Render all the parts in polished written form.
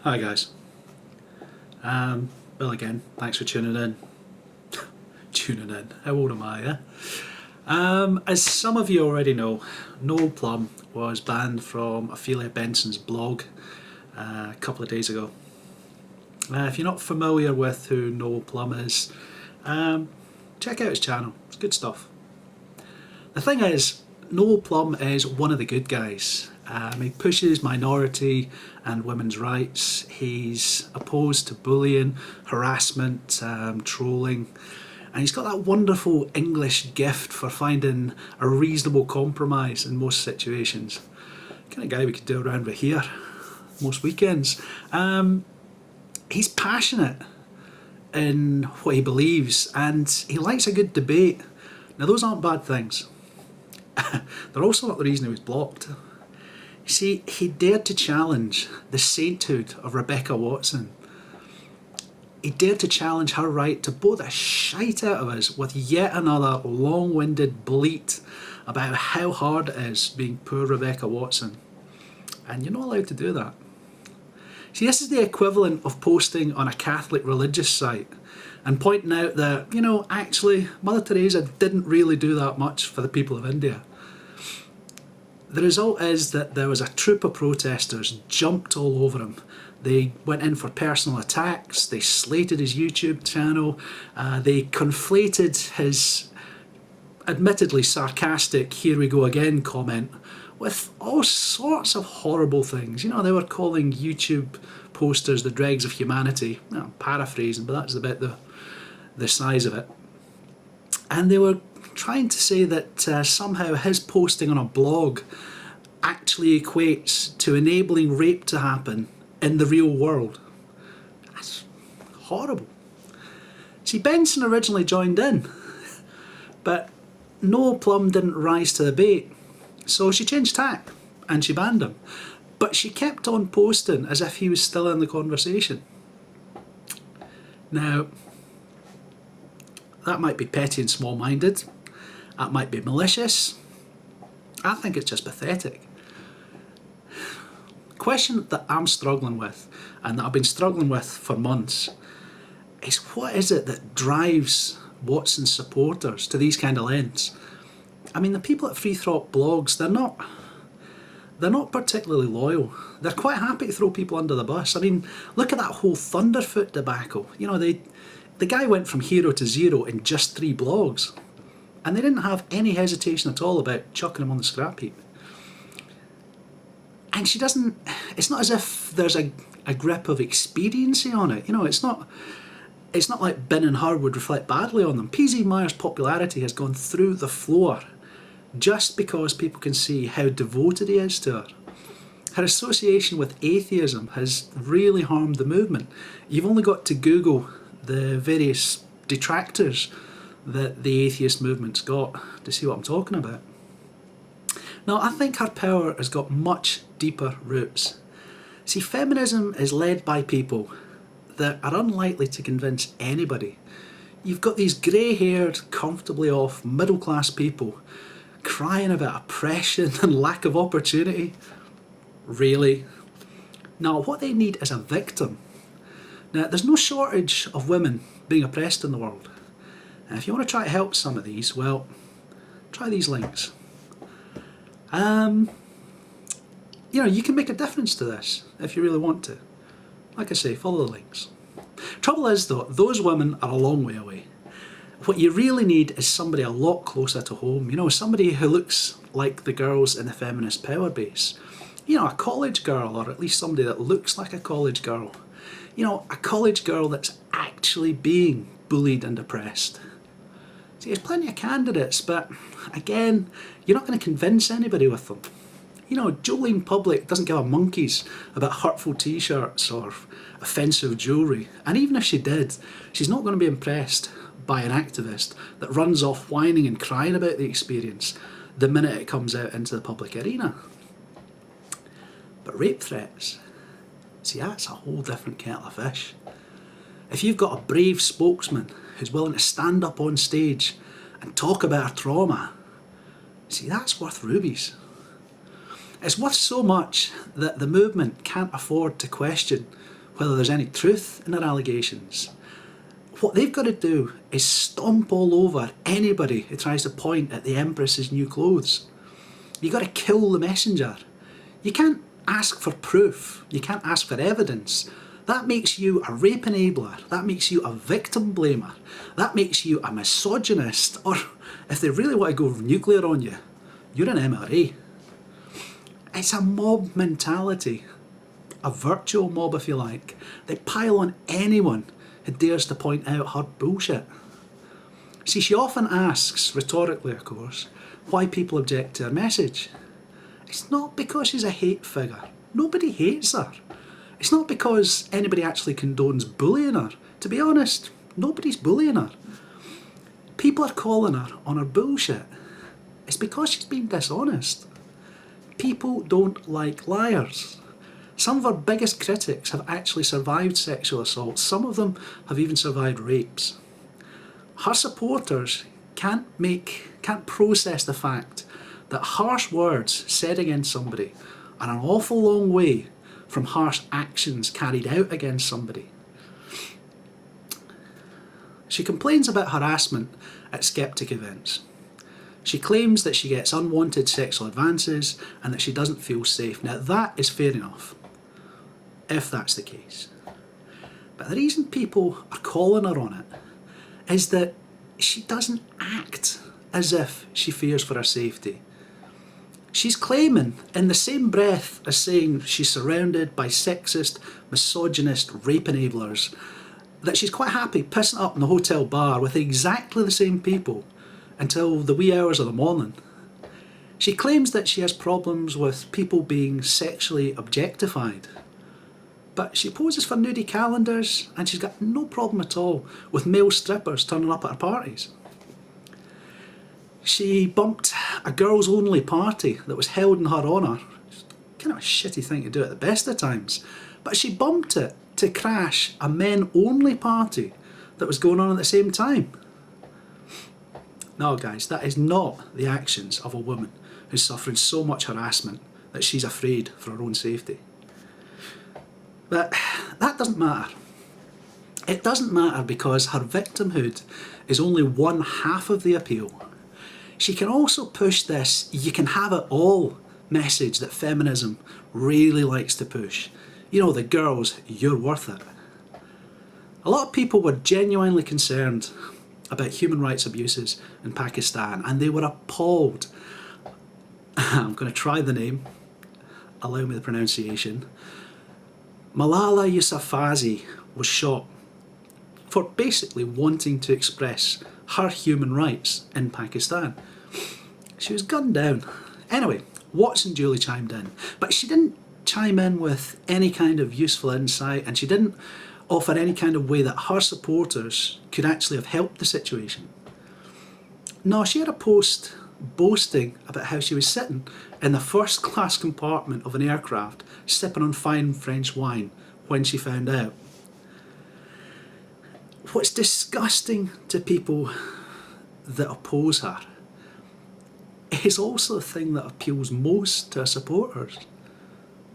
Hi guys. Bill again. Thanks for tuning in. Tuning in. How old am I? As some of you already know, No Plum was banned from Ophelia Benson's blog a couple of days ago. If you're not familiar with who No Plum is, check out his channel. It's good stuff. The thing is, No Plum is one of the good guys. He pushes minority and women's rights. He's opposed to bullying, harassment, trolling, and he's got that wonderful English gift for finding a reasonable compromise in most situations. The kind of guy we could do around with here most weekends. He's passionate in what he believes, and he likes a good debate. Now those aren't bad things. They're also not the reason he was blocked. You see, he dared to challenge the sainthood of Rebbecca Watson. He dared to challenge her right to blow the shite out of us with yet another long-winded bleat about how hard it is being poor Rebbecca Watson. And you're not allowed to do that. See, this is the equivalent of posting on a Catholic religious site and pointing out that, actually, Mother Teresa didn't really do that much for the people of India. The result is that there was a troop of protesters jumped all over him. They went in for personal attacks, they slated his YouTube channel, they conflated his admittedly sarcastic "here we go again" comment with all sorts of horrible things. They were calling YouTube posters the dregs of humanity. Paraphrasing, but that's about the size of it. And they were trying to say that somehow his posting on a blog actually equates to enabling rape to happen in the real world. That's horrible. See, Benson originally joined in, but No Plum didn't rise to the bait, so she changed tack and she banned him. But she kept on posting as if he was still in the conversation. Now, that might be petty and small-minded, that might be malicious. I think it's just pathetic. The question that I'm struggling with, and that I've been struggling with for months, is what is it that drives Watson's supporters to these kind of lengths? I mean, the people at Free Thought blogs, they're not particularly loyal. They're quite happy to throw people under the bus. I mean, look at that whole Thunderfoot debacle. The guy went from hero to zero in just 3 blogs. And they didn't have any hesitation at all about chucking him on the scrap heap. And it's not as if there's a grip of expediency on it. It's not like Ben and her would reflect badly on them. PZ Meyer's popularity has gone through the floor just because people can see how devoted he is to her. Her association with atheism has really harmed the movement. You've only got to Google the various detractors that the atheist movement's got to see what I'm talking about. Now, I think her power has got much deeper roots. See, feminism is led by people that are unlikely to convince anybody. You've got these grey-haired, comfortably off, middle-class people crying about oppression and lack of opportunity. Really? Now, what they need is a victim. Now, there's no shortage of women being oppressed in the world. And if you want to try to help some of these, well, try these links. You can make a difference to this if you really want to. Like I say, follow the links. Trouble is though, those women are a long way away. What you really need is somebody a lot closer to home. Somebody who looks like the girls in the feminist power base. A college girl, or at least somebody that looks like a college girl. A college girl that's actually being bullied and oppressed. See, there's plenty of candidates, but again, you're not going to convince anybody with them. Jolene Public doesn't give a monkeys about hurtful t-shirts or offensive jewellery. And even if she did, she's not going to be impressed by an activist that runs off whining and crying about the experience the minute it comes out into the public arena. But rape threats, see, that's a whole different kettle of fish. If you've got a brave spokesman who's willing to stand up on stage and talk about her trauma, see, that's worth rubies. It's worth so much that the movement can't afford to question whether there's any truth in their allegations. What they've got to do is stomp all over anybody who tries to point at the Empress's new clothes. You've got to kill the messenger. You can't ask for proof. You can't ask for evidence. That makes you a rape enabler. That makes you a victim blamer. That makes you a misogynist. Or if they really want to go nuclear on you, you're an MRA. It's a mob mentality. A virtual mob, if you like. They pile on anyone who dares to point out her bullshit. See, she often asks, rhetorically of course, why people object to her message. It's not because she's a hate figure. Nobody hates her. It's not because anybody actually condones bullying her. To be honest, nobody's bullying her. People are calling her on her bullshit. It's because she's been dishonest. People don't like liars. Some of our biggest critics have actually survived sexual assaults. Some of them have even survived rapes. Her supporters can't process the fact that harsh words said against somebody are an awful long way from harsh actions carried out against somebody. She complains about harassment at skeptic events. She claims that she gets unwanted sexual advances and that she doesn't feel safe. Now that is fair enough, if that's the case. But the reason people are calling her on it is that she doesn't act as if she fears for her safety. She's claiming, in the same breath as saying she's surrounded by sexist, misogynist rape enablers, that she's quite happy pissing up in the hotel bar with exactly the same people until the wee hours of the morning. She claims that she has problems with people being sexually objectified. But she poses for nudie calendars and she's got no problem at all with male strippers turning up at her parties. She bumped a girls only party that was held in her honour. Kind of a shitty thing to do at the best of times. But she bumped it to crash a men only party that was going on at the same time. No guys, that is not the actions of a woman who's suffering so much harassment that she's afraid for her own safety. But that doesn't matter. It doesn't matter because her victimhood is only one half of the appeal. She can also push this "you can have it all" message that feminism really likes to push. You know, the girls, you're worth it. A lot of people were genuinely concerned about human rights abuses in Pakistan and they were appalled. I'm going to try the name, allow me the pronunciation. Malala Yousafzai was shot for basically wanting to express her human rights in Pakistan. She was gunned down. Anyway, Watson duly chimed in, but she didn't chime in with any kind of useful insight and she didn't offer any kind of way that her supporters could actually have helped the situation. No, she had a post boasting about how she was sitting in the first class compartment of an aircraft sipping on fine French wine when she found out. What's disgusting to people that oppose her is also the thing that appeals most to her supporters.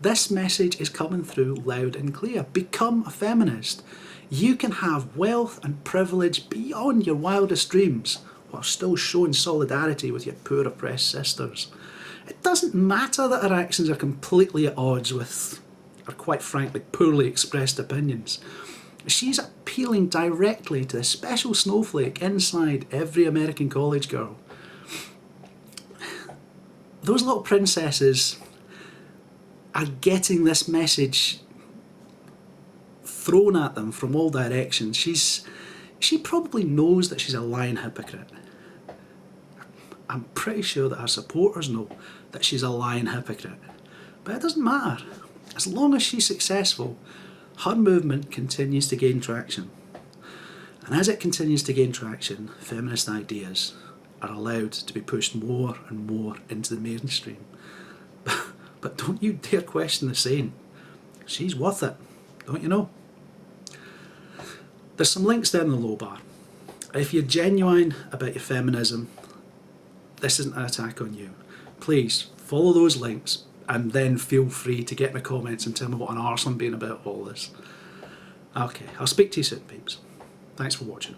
This message is coming through loud and clear. Become a feminist. You can have wealth and privilege beyond your wildest dreams while still showing solidarity with your poor oppressed sisters. It doesn't matter that her actions are completely at odds with her, quite frankly, poorly expressed opinions. She's appealing directly to the special snowflake inside every American college girl. Those little princesses are getting this message thrown at them from all directions. She probably knows that she's a lying hypocrite. I'm pretty sure that her supporters know that she's a lying hypocrite. But it doesn't matter. As long as she's successful, her movement continues to gain traction. And as it continues to gain traction, feminist ideas are allowed to be pushed more and more into the mainstream. But don't you dare question the saint. She's worth it, don't you know? There's some links down in the low bar. If you're genuine about your feminism, this isn't an attack on you. Please follow those links and then feel free to get in the comments and tell me what an arse I'm being about all this. Okay, I'll speak to you soon, peeps. Thanks for watching.